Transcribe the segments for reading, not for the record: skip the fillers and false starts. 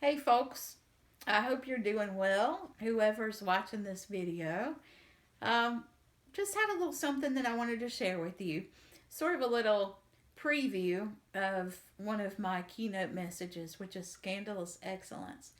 Hey folks, I hope you're doing well, whoever's watching this video. Um, just had a little something that I wanted to share with you. Sort of a little preview of one of my keynote messages, which is Scandalous Excellence.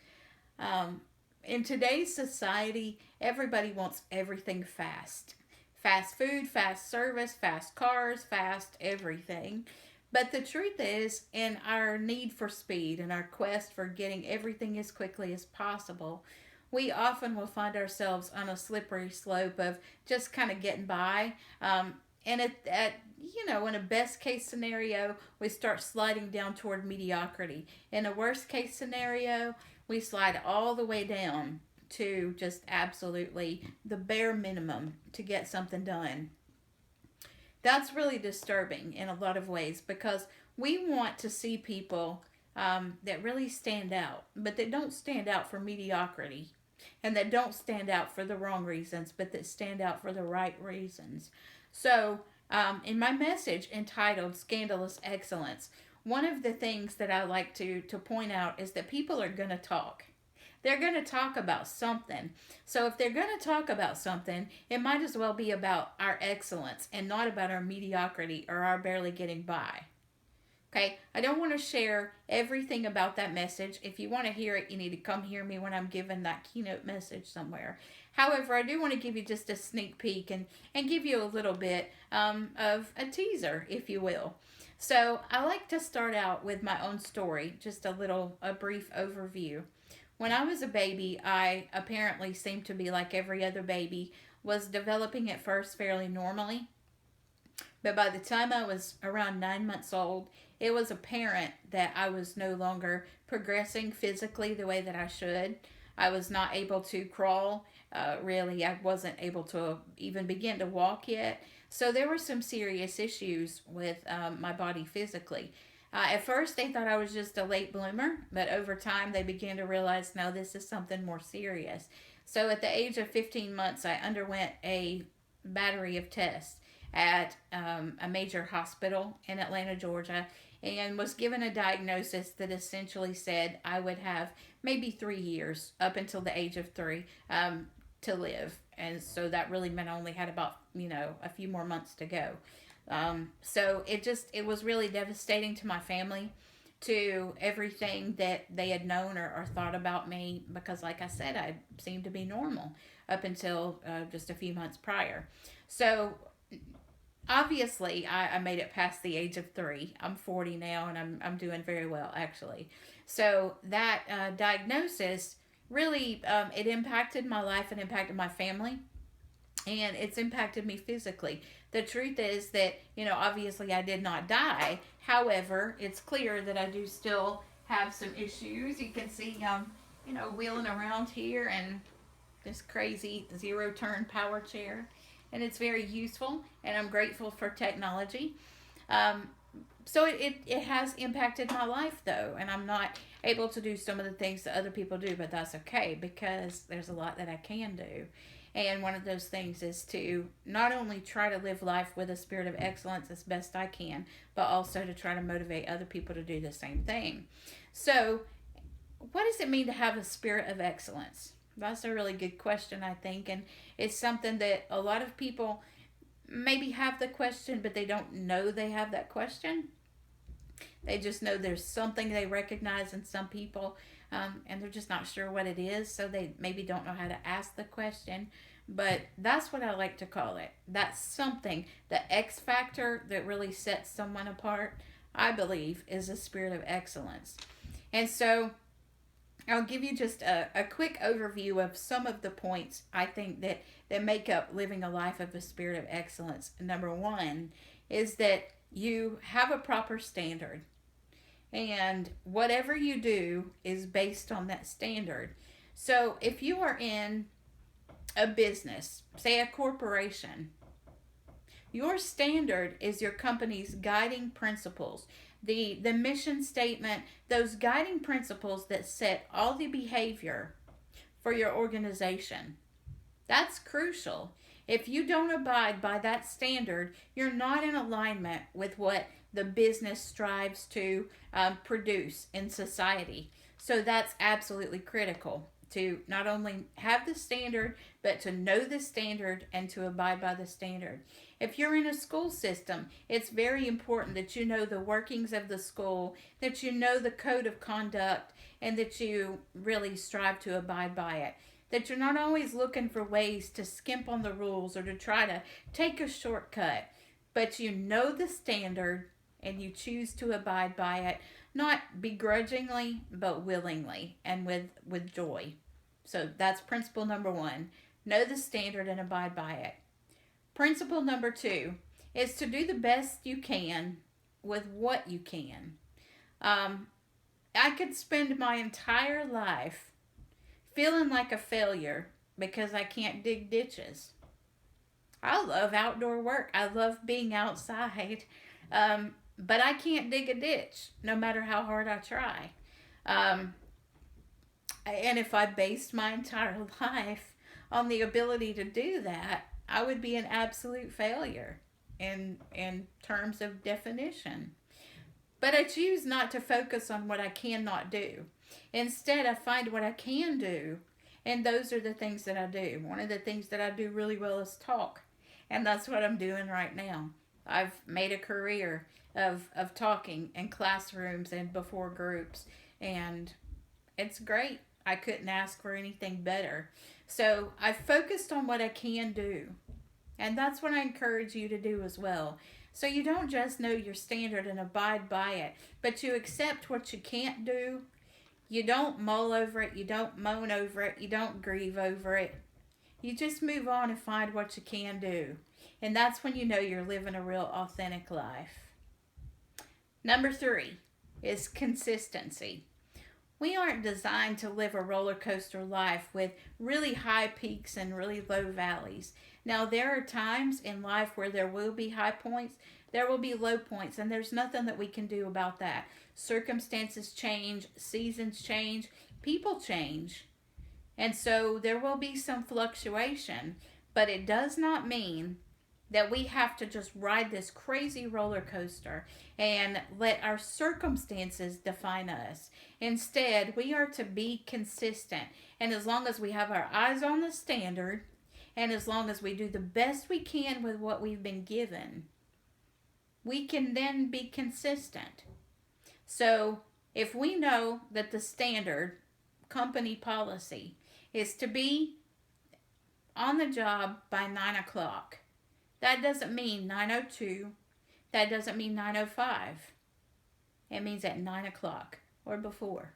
Um, in today's society, everybody wants everything fast. Fast food, fast service, fast cars, fast everything. But the truth is, in our need for speed and our quest for getting everything as quickly as possible, we often will find ourselves on a slippery slope of just kind of getting by. And in a best case scenario, we start sliding down toward mediocrity. In a worst case scenario, we slide all the way down to just absolutely the bare minimum to get something done. That's really disturbing in a lot of ways because we want to see people that really stand out, but that don't stand out for mediocrity and that don't stand out for the wrong reasons, but that stand out for the right reasons. So, in my message entitled Scandalous Excellence, one of the things that I like to point out is that people are going to talk. They're going to talk about something. So if they're going to talk about something, it might as well be about our excellence and not about our mediocrity or our barely getting by. Okay, I don't want to share everything about that message. If you want to hear it, you need to come hear me when I'm giving that keynote message somewhere. However, I do want to give you just a sneak peek and give you a little bit of a teaser, if you will. So I like to start out with my own story, just a brief overview. When I was a baby, I apparently seemed to be like every other baby, was developing at first fairly normally. But by the time I was around 9 months old, it was apparent that I was no longer progressing physically the way that I should. I was not able to crawl. Really, I wasn't able to even begin to walk yet. So there were some serious issues with my body physically. At first, they thought I was just a late bloomer, but over time, they began to realize no, this is something more serious. So, at the age of 15 months, I underwent a battery of tests at a major hospital in Atlanta, Georgia, and was given a diagnosis that essentially said I would have maybe 3 years up until the age of three to live. And so that really meant I only had about, a few more months to go. So it was really devastating to my family, to everything that they had known or thought about me, because, like I said, I seemed to be normal up until just a few months prior. So obviously, I made it past the age of three. I'm 40 now, and I'm doing very well, actually. So that diagnosis really it impacted my life and impacted my family, and it's impacted me physically. The truth is that, obviously I did not die. However, it's clear that I do still have some issues. You can see, wheeling around here and this crazy zero turn power chair. And it's very useful, and I'm grateful for technology. Um, so it has impacted my life, though, and I'm not able to do some of the things that other people do, but that's okay because there's a lot that I can do. And one of those things is to not only try to live life with a spirit of excellence as best I can, but also to try to motivate other people to do the same thing. So, what does it mean to have a spirit of excellence? That's a really good question, I think, and it's something that a lot of people maybe have the question, but they don't know they have that question. They just know there's something they recognize in some people, and they're just not sure what it is, so they maybe don't know how to ask the question. But that's what I like to call it. That's something, the X factor that really sets someone apart, I believe, is a spirit of excellence. And so I'll give you just a quick overview of some of the points I think that make up living a life of a spirit of excellence. Number one is that you have a proper standard, and whatever you do is based on that standard. So if you are in a business, say a corporation, your standard is your company's guiding principles. The mission statement, those guiding principles that set all the behavior for your organization. That's crucial. If you don't abide by that standard, you're not in alignment with what the business strives to produce in society. So that's absolutely critical to not only have the standard, but to know the standard and to abide by the standard. If you're in a school system, it's very important that you know the workings of the school, that you know the code of conduct, and that you really strive to abide by it. That you're not always looking for ways to skimp on the rules or to try to take a shortcut, but you know the standard and you choose to abide by it, not begrudgingly, but willingly and with joy. So that's principle number one. Know the standard and abide by it. Principle number two is to do the best you can with what you can. Um, I could spend my entire life feeling like a failure because I can't dig ditches. I love outdoor work. I love being outside. But I can't dig a ditch no matter how hard I try. Um, and if I based my entire life on the ability to do that, I would be an absolute failure in terms of definition. But I choose not to focus on what I cannot do. Instead, I find what I can do, and those are the things that I do. One of the things that I do really well is talk, and that's what I'm doing right now. I've made a career of talking in classrooms and before groups, and it's great. I couldn't ask for anything better. So I focused on what I can do, and that's what I encourage you to do as well. So you don't just know your standard and abide by it, but you accept what you can't do. You don't mull over it. You don't moan over it. You don't grieve over it. You just move on and find what you can do. And that's when you know you're living a real authentic life. Number three is consistency. We aren't designed to live a roller coaster life with really high peaks and really low valleys. Now, there are times in life where there will be high points, there will be low points, and there's nothing that we can do about that. Circumstances change, seasons change, people change. And so there will be some fluctuation, but it does not mean that we have to just ride this crazy roller coaster and let our circumstances define us. Instead, we are to be consistent. And as long as we have our eyes on the standard, and as long as we do the best we can with what we've been given, we can then be consistent. So if we know that the standard company policy is to be on the job by 9 o'clock, that doesn't mean 9:02. That doesn't mean 9:05. It means at 9 o'clock or before.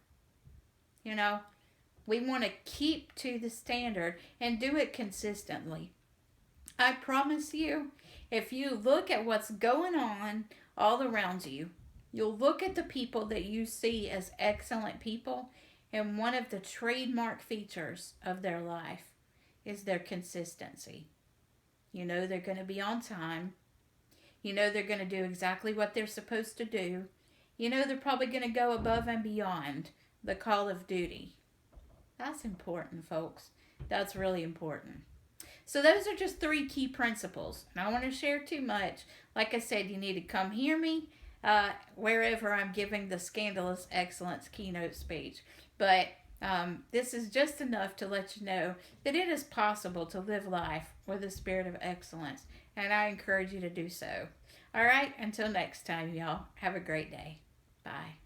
You know, we want to keep to the standard and do it consistently. I promise you, if you look at what's going on all around you, you'll look at the people that you see as excellent people, and one of the trademark features of their life is their consistency. You know they're going to be on time. You know they're going to do exactly what they're supposed to do. You know they're probably going to go above and beyond the call of duty. That's important, folks. That's really important. So those are just 3 key principles. And I don't want to share too much. Like I said, you need to come hear me wherever I'm giving the Scandalous Excellence keynote speech. But this is just enough to let you know that it is possible to live life with a spirit of excellence, and I encourage you to do so. All right, until next time, y'all, have a great day. Bye.